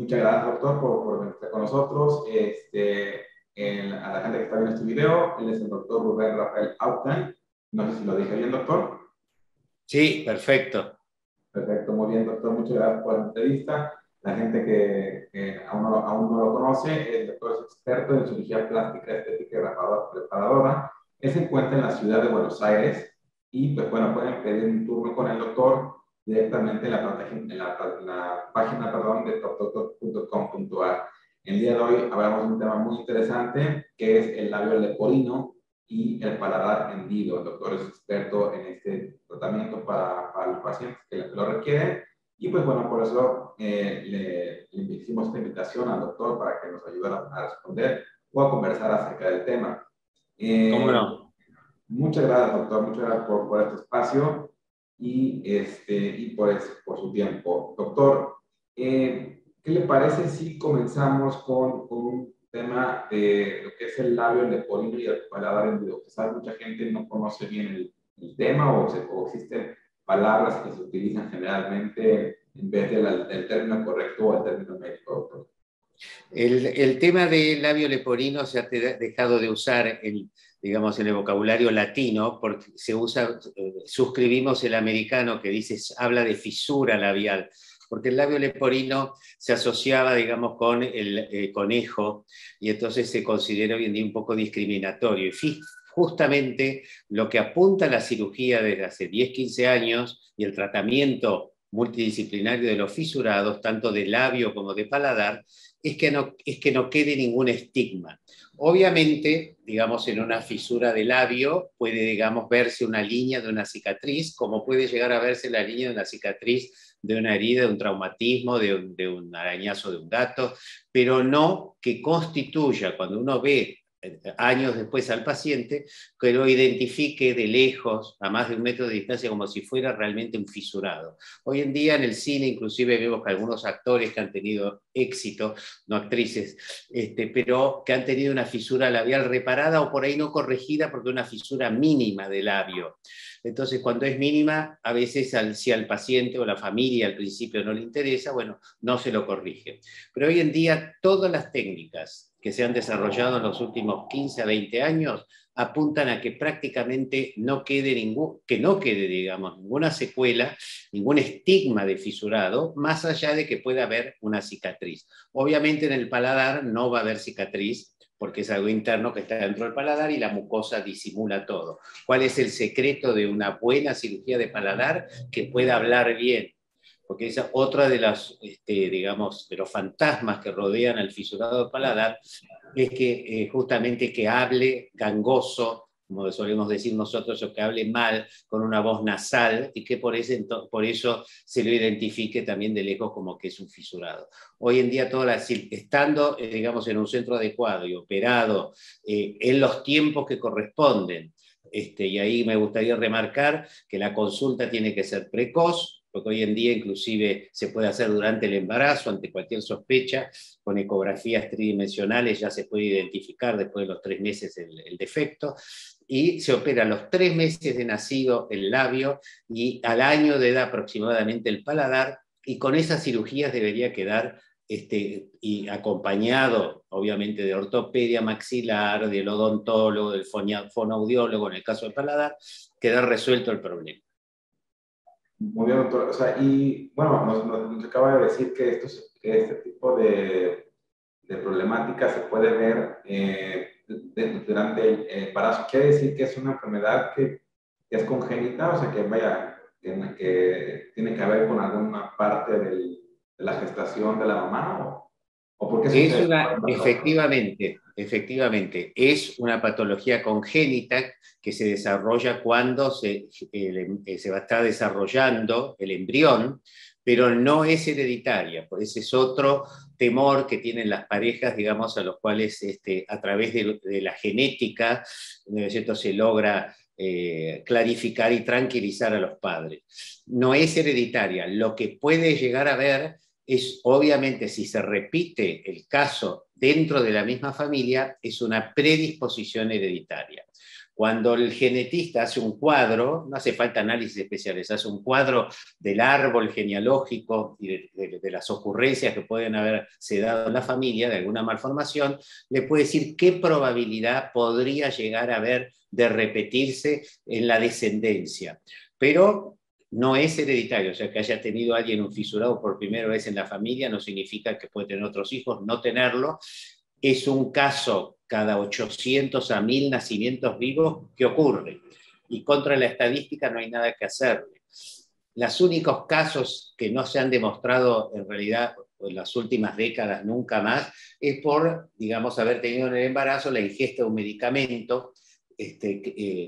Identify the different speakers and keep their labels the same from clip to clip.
Speaker 1: Muchas gracias, doctor, por estar con nosotros. A la gente que está viendo este video, él es el doctor Rubén Rafael Auckland. No sé si lo dije bien, doctor.
Speaker 2: Sí, perfecto.
Speaker 1: Perfecto, muy bien, doctor. Muchas gracias por la entrevista. La gente que aún no lo conoce, el doctor es experto en cirugía plástica, estética y reparadora. Él se encuentra en la ciudad de Buenos Aires y, pues bueno, pueden pedir un turno con el doctor directamente en la página, perdón, de topdoctor.com.ar. El día de hoy hablamos de un tema muy interesante que es el labio leporino y el paladar hendido. El doctor es experto en este tratamiento para los pacientes que lo requieren. Y pues bueno, por eso le hicimos esta invitación al doctor para que nos ayudara a responder o a conversar acerca del tema.
Speaker 2: ¿Cómo no?
Speaker 1: Muchas gracias, doctor. Muchas gracias por este espacio y por su tiempo. Doctor, ¿qué le parece si comenzamos con un tema de lo que es el labio leporino y el paladar hendido? Quizás mucha gente no conoce bien el tema o existen palabras que se utilizan generalmente en vez del término correcto o el término médico, doctor.
Speaker 2: El tema del labio leporino se ha dejado de usar digamos, en el vocabulario latino, porque se usa, suscribimos el americano que dice, habla de fisura labial, porque el labio leporino se asociaba, digamos, con el conejo, y entonces se considera hoy en día un poco discriminatorio. Y justamente lo que apunta la cirugía desde hace 10, 15 años y el tratamiento multidisciplinario de los fisurados, tanto de labio como de paladar, es que no quede ningún estigma. Obviamente, digamos, en una fisura de labio puede, digamos, verse una línea de una cicatriz, como puede llegar a verse la línea de una cicatriz de una herida, de un traumatismo, de un arañazo de un gato, pero no que constituya, cuando uno ve años después al paciente, que lo identifique de lejos, a más de 1 metro de distancia, como si fuera realmente un fisurado. Hoy en día en el cine inclusive vemos que algunos actores que han tenido éxito, no actrices, pero que han tenido una fisura labial reparada o por ahí no corregida porque una fisura mínima de labio. Entonces, cuando es mínima, a veces si al paciente o la familia al principio no le interesa, bueno, no se lo corrige. Pero hoy en día todas las técnicas que se han desarrollado en los últimos 15 a 20 años apuntan a que prácticamente no quede digamos, ninguna secuela, ningún estigma de fisurado, más allá de que pueda haber una cicatriz. Obviamente en el paladar no va a haber cicatriz, porque es algo interno que está dentro del paladar y la mucosa disimula todo. ¿Cuál es el secreto de una buena cirugía de paladar? Que pueda hablar bien, porque esa otra de las, digamos, de los fantasmas que rodean al fisurado del paladar es que justamente que hable gangoso, como solemos decir nosotros, o que hable mal, con una voz nasal, y que por eso se lo identifique también de lejos como que es un fisurado. Hoy en día, estando, digamos, en un centro adecuado y operado en los tiempos que corresponden, y ahí me gustaría remarcar que la consulta tiene que ser precoz, porque hoy en día inclusive se puede hacer durante el embarazo, ante cualquier sospecha, con ecografías tridimensionales ya se puede identificar después de los 3 meses el defecto, y se opera a los 3 meses de nacido el labio y al año de edad aproximadamente el paladar, y con esas cirugías debería quedar y acompañado obviamente de ortopedia maxilar, del odontólogo, del fonoaudiólogo en el caso del paladar, quedar resuelto el problema.
Speaker 1: Muy bien, doctor. O sea, y bueno, nos acaba de decir que este tipo de problemática se puede ver durante el embarazo. ¿Quiere decir que es una enfermedad que es congénita? O sea, que tiene que ver con alguna parte de la gestación de la mamá, ¿o por qué
Speaker 2: Es
Speaker 1: sucede?
Speaker 2: efectivamente, es una patología congénita que se desarrolla cuando se va a estar desarrollando el embrión, pero no es hereditaria. Por ese es otro temor que tienen las parejas, digamos, a los cuales a través de la genética, ¿no es cierto?, se logra clarificar y tranquilizar a los padres. No es hereditaria. Lo que puede llegar a ver es, obviamente, si se repite el caso dentro de la misma familia, es una predisposición hereditaria. Cuando el genetista hace un cuadro, no hace falta análisis especiales, hace un cuadro del árbol genealógico y de las ocurrencias que pueden haberse dado en la familia, de alguna malformación, le puede decir qué probabilidad podría llegar a haber de repetirse en la descendencia. Pero no es hereditario, o sea, que haya tenido alguien un fisurado por primera vez en la familia no significa que puede tener otros hijos, no tenerlo. Es un caso cada 800 a 1000 nacimientos vivos que ocurre. Y contra la estadística no hay nada que hacerle. Los únicos casos que no se han demostrado en realidad en las últimas décadas nunca más es por, digamos, haber tenido en el embarazo la ingesta de un medicamento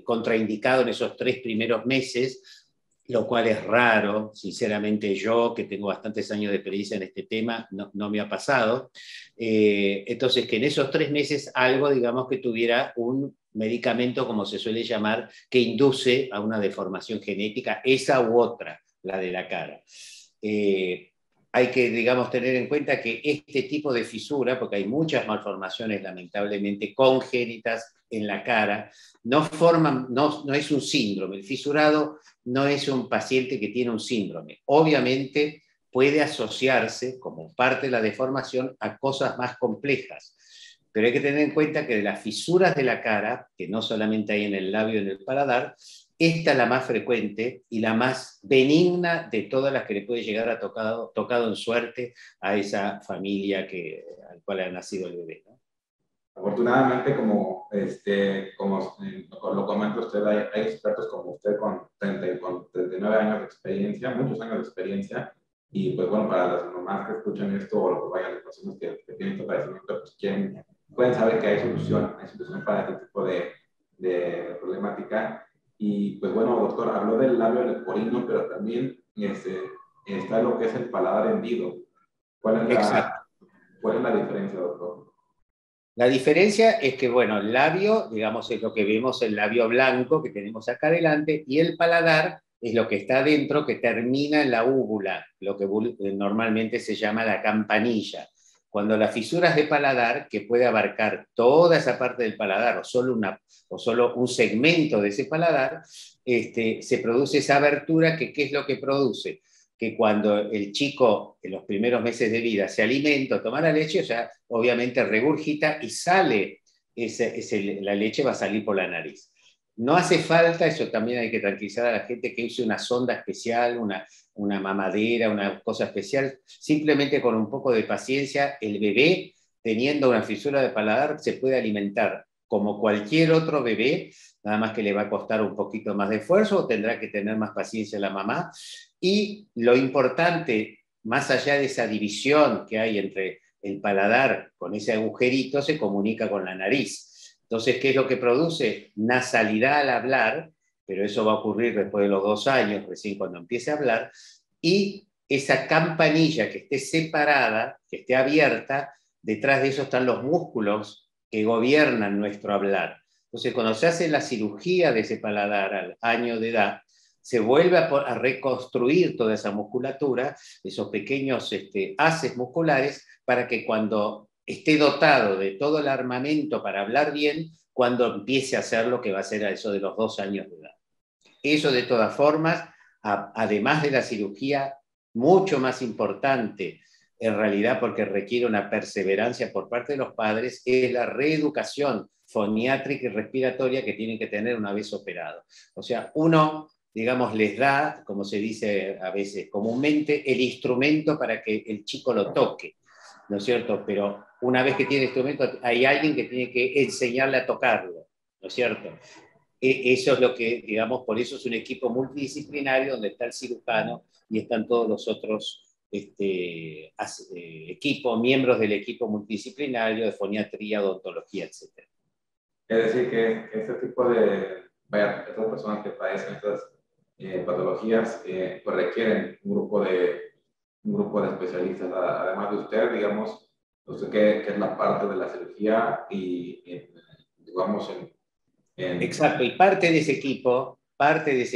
Speaker 2: contraindicado en esos 3 primeros meses, lo cual es raro. Sinceramente yo, que tengo bastantes años de experiencia en este tema, no me ha pasado. Entonces, que en esos 3 meses algo, digamos, que tuviera un medicamento, como se suele llamar, que induce a una deformación genética, esa u otra, la de la cara. Hay que, digamos, tener en cuenta que este tipo de fisura, porque hay muchas malformaciones lamentablemente congénitas en la cara, no es un síndrome. El fisurado no es un paciente que tiene un síndrome. Obviamente puede asociarse como parte de la deformación a cosas más complejas, pero hay que tener en cuenta que de las fisuras de la cara, que no solamente hay en el labio y en el paladar, esta es la más frecuente y la más benigna de todas las que le puede llegar a tocado en suerte a esa familia al cual ha nacido el bebé, ¿no?
Speaker 1: Afortunadamente, como lo comenta usted, hay expertos como usted con 39 años de experiencia, muchos años de experiencia, y pues bueno, para las mamás que escuchan esto o lo que vayan, las personas que tienen este padecimiento, pues pueden saber que hay solución para este tipo de problemática. Y pues bueno, doctor, habló del labio leporino, pero también está lo que es el paladar hendido. ¿Cuál es
Speaker 2: Exacto.
Speaker 1: cuál es la diferencia, doctor?
Speaker 2: La diferencia es que, bueno, el labio, digamos, es lo que vemos, el labio blanco que tenemos acá adelante, y el paladar es lo que está adentro, que termina en la úvula, lo que normalmente se llama la campanilla. Cuando las fisuras de paladar, que puede abarcar toda esa parte del paladar o solo un segmento de ese paladar, se produce esa abertura que, ¿qué es lo que produce? Que cuando el chico en los primeros meses de vida se alimenta o toma la leche, ya obviamente regurgita y sale, la leche va a salir por la nariz. No hace falta, eso también hay que tranquilizar a la gente, que use una sonda especial, una mamadera, una cosa especial. Simplemente con un poco de paciencia, el bebé, teniendo una fisura de paladar, se puede alimentar como cualquier otro bebé, nada más que le va a costar un poquito más de esfuerzo, o tendrá que tener más paciencia la mamá. Y lo importante, más allá de esa división que hay entre el paladar con ese agujerito, se comunica con la nariz. Entonces, ¿qué es lo que produce? Nasalidad al hablar, pero eso va a ocurrir después de los 2 años, recién cuando empiece a hablar, y esa campanilla que esté separada, que esté abierta, detrás de eso están los músculos que gobiernan nuestro hablar. Entonces, cuando se hace la cirugía de ese paladar al año de edad, se vuelve a reconstruir toda esa musculatura, esos pequeños haces musculares, para que cuando esté dotado de todo el armamento para hablar bien, cuando empiece a hacer lo que va a ser a eso de los 2 años de edad. Eso, de todas formas, además de la cirugía, mucho más importante en realidad, porque requiere una perseverancia por parte de los padres, es la reeducación foniátrica y respiratoria que tienen que tener una vez operado. O sea, uno, digamos, les da, como se dice a veces comúnmente, el instrumento para que el chico lo toque, ¿no es cierto? Pero una vez que tiene el instrumento, hay alguien que tiene que enseñarle a tocarlo, ¿no es cierto? Eso es lo que, digamos, por eso es un equipo multidisciplinario donde está el cirujano y están todos los otros equipos, miembros del equipo multidisciplinario de foniatría, odontología, etc.
Speaker 1: Es decir, que este tipo estas personas que padecen estas patologías, pues requieren un grupo de especialistas, además de usted, digamos, usted que es la parte de la cirugía y digamos,
Speaker 2: Exacto, y parte de ese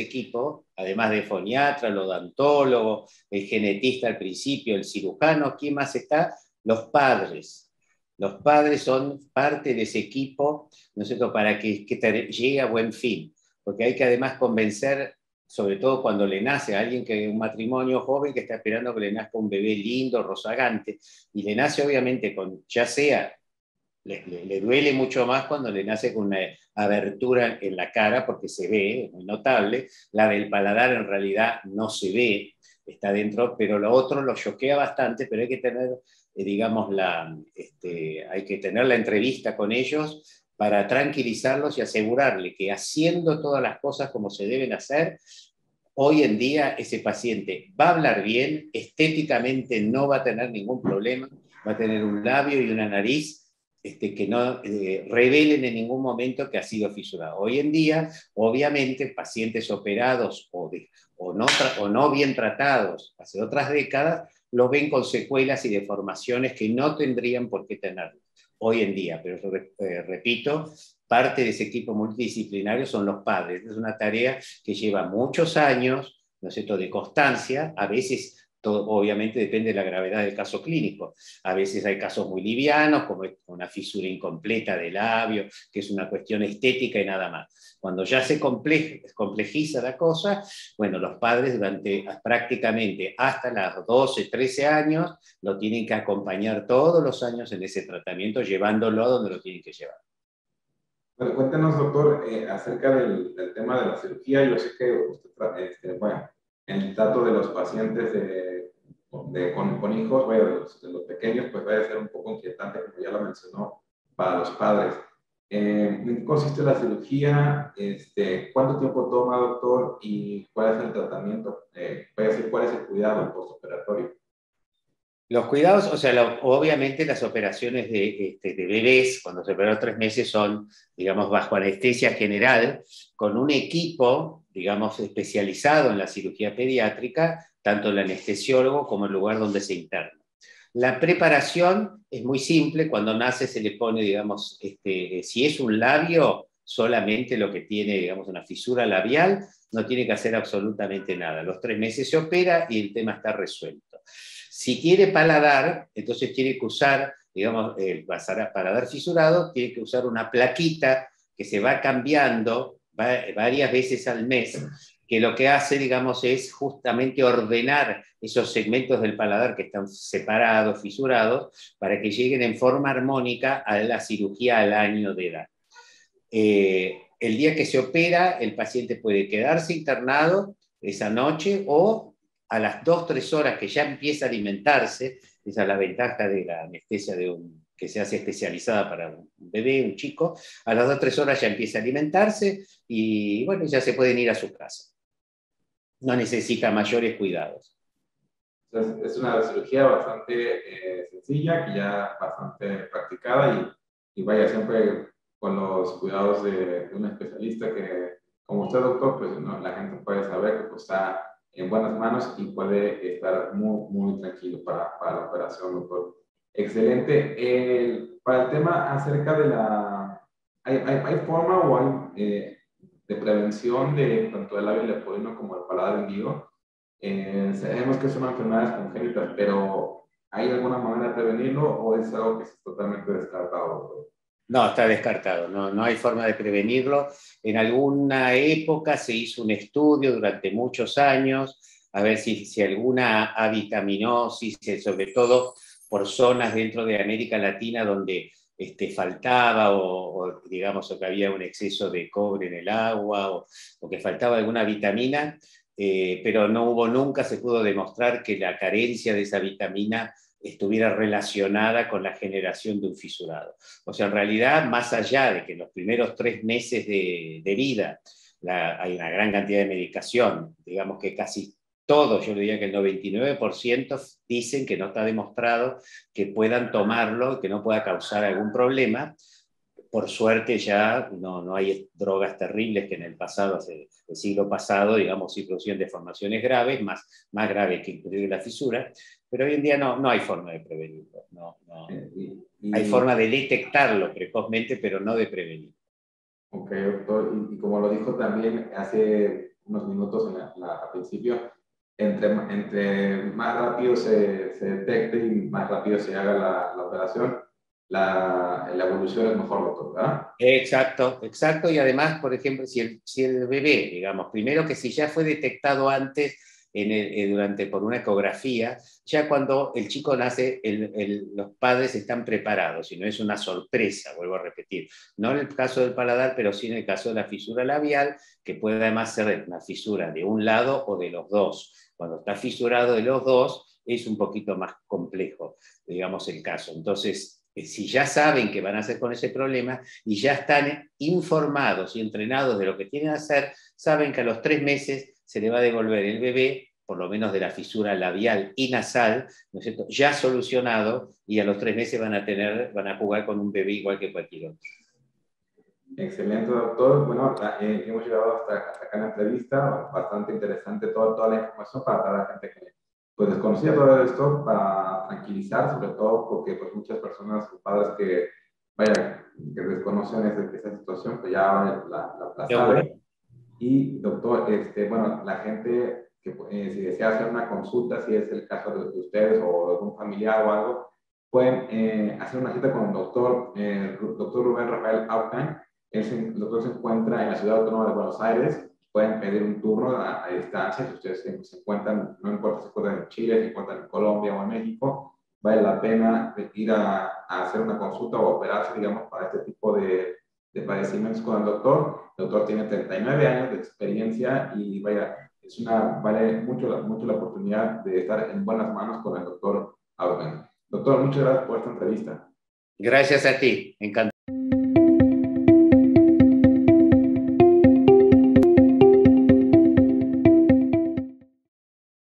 Speaker 2: equipo, además de foniatra, el odontólogo, el genetista al principio, el cirujano, ¿quién más está? Los padres. Los padres son parte de ese equipo, ¿no es cierto?, para que llegue a buen fin, porque hay que además convencer, sobre todo cuando le nace a alguien un matrimonio joven que está esperando que le nazca un bebé lindo, rozagante, y le nace obviamente ya sea, le duele mucho más cuando le nace con una abertura en la cara, porque se ve, es muy notable. La del paladar en realidad no se ve, está dentro, pero lo otro lo choquea bastante, pero hay que tener, digamos, hay que tener la entrevista con ellos para tranquilizarlos y asegurarle que haciendo todas las cosas como se deben hacer, hoy en día ese paciente va a hablar bien, estéticamente no va a tener ningún problema, va a tener un labio y una nariz que no revelen en ningún momento que ha sido fisurado. Hoy en día, obviamente, pacientes operados o no bien tratados hace otras décadas, los ven con secuelas y deformaciones que no tendrían por qué tenerlo hoy en día. Pero repito, parte de ese equipo multidisciplinario son los padres. Es una tarea que lleva muchos años, ¿no es cierto?, de constancia. A veces, obviamente depende de la gravedad del caso clínico. A veces hay casos muy livianos, como una fisura incompleta del labio, que es una cuestión estética y nada más. Cuando ya se complejiza la cosa, bueno, los padres durante prácticamente hasta los 12, 13 años lo tienen que acompañar todos los años en ese tratamiento, llevándolo a donde lo tienen que llevar.
Speaker 1: Bueno, cuéntanos, doctor, acerca del tema de la cirugía. Yo sé que usted, bueno, en el trato de los pacientes con hijos, bueno, de los pequeños, pues va a ser un poco inquietante, como ya lo mencionó, para los padres. ¿En qué consiste la cirugía? ¿Cuánto tiempo toma, doctor? ¿Y cuál es el tratamiento? Voy a decir, ¿cuál es el cuidado postoperatorio?
Speaker 2: Los cuidados, o sea, obviamente las operaciones de bebés, cuando se operan 3 meses, son, digamos, bajo anestesia general, con un equipo, digamos, especializado en la cirugía pediátrica, tanto el anestesiólogo como el lugar donde se interna. La preparación es muy simple, cuando nace se le pone, digamos, si es un labio, solamente lo que tiene, digamos, una fisura labial, no tiene que hacer absolutamente nada. Los 3 meses se opera y el tema está resuelto. Si quiere paladar, entonces tiene que usar, digamos, el paladar fisurado, tiene que usar una plaquita que se va cambiando varias veces al mes, que lo que hace, digamos, es justamente ordenar esos segmentos del paladar que están separados, fisurados, para que lleguen en forma armónica a la cirugía al año de edad. El día que se opera, el paciente puede quedarse internado esa noche o a las 2-3 horas que ya empieza a alimentarse. Esa es la ventaja de la anestesia que se hace especializada para un bebé, un chico. A las 2-3 horas ya empieza a alimentarse y bueno, ya se pueden ir a su casa. No necesita mayores cuidados.
Speaker 1: Entonces, es una cirugía bastante sencilla, que ya bastante practicada y vaya siempre con los cuidados de un especialista que, como usted, doctor, pues ¿no? La gente puede saber que pues, está en buenas manos y puede estar muy, muy tranquilo para la operación, doctor. Excelente. Para el tema acerca de ¿hay forma o hay de prevención de tanto el labio leporino como el paladar hendido? Sabemos que son enfermedades congénitas, pero ¿hay alguna manera de prevenirlo o es algo que es totalmente descartado?
Speaker 2: No, está descartado, no hay forma de prevenirlo. En alguna época se hizo un estudio durante muchos años a ver si alguna avitaminosis, sobre todo por zonas dentro de América Latina donde faltaba o digamos o que había un exceso de cobre en el agua o que faltaba alguna vitamina, pero nunca se pudo demostrar que la carencia de esa vitamina estuviera relacionada con la generación de un fisurado. O sea, en realidad, más allá de que en los primeros 3 meses de vida hay una gran cantidad de medicación, digamos que casi todos, yo diría que el 99% dicen que no está demostrado que puedan tomarlo y que no pueda causar algún problema. Por suerte ya no hay drogas terribles que en el pasado, hace el siglo pasado, digamos, sí producían deformaciones graves, más graves que incluir la fisura, pero hoy en día no hay forma de prevenirlo. Hay forma de detectarlo precozmente, pero no de prevenirlo.
Speaker 1: Ok, doctor, y como lo dijo también hace unos minutos al principio, entre más rápido se detecte y más rápido se haga la operación, la evolución es mejor, doctor, ¿verdad?
Speaker 2: Exacto, exacto. Y además, por ejemplo, si el bebé, digamos, primero que si ya fue detectado antes por una ecografía, ya cuando el chico nace, los padres están preparados y no es una sorpresa, vuelvo a repetir. No en el caso del paladar, pero sí en el caso de la fisura labial, que puede además ser una fisura de un lado o de los dos. Cuando está fisurado de los dos, es un poquito más complejo, digamos, el caso. Entonces, si ya saben que van a hacer con ese problema y ya están informados y entrenados de lo que tienen que hacer, saben que a los 3 meses se le va a devolver el bebé, por lo menos de la fisura labial y nasal, ¿no es cierto?, ya solucionado, y a los 3 meses van a jugar con un bebé igual que cualquier otro.
Speaker 1: Excelente, doctor. Bueno, hemos llegado hasta acá en la entrevista, bastante interesante toda la información para la gente que pues desconocía todo esto, para tranquilizar, sobre todo porque pues muchas personas, padres que, vaya, que desconocen esa situación, pues ya la
Speaker 2: Seguro.
Speaker 1: saben. Y doctor, bueno, la gente que si desea hacer una consulta, si es el caso de ustedes o de algún familiar o algo, pueden hacer una cita con el doctor Rubén Rafael Auckland. El doctor se encuentra en la Ciudad Autónoma de Buenos Aires. Pueden pedir un turno a distancia. Si ustedes se encuentran, no importa si se encuentran en Chile, si se encuentran en Colombia o en México, vale la pena ir a hacer una consulta o operarse, digamos, para este tipo de padecimientos con el doctor. El doctor tiene 39 años de experiencia y vaya, vale mucho la oportunidad de estar en buenas manos con el doctor Auckland. Doctor, muchas gracias por esta entrevista.
Speaker 2: Gracias a ti, encantado.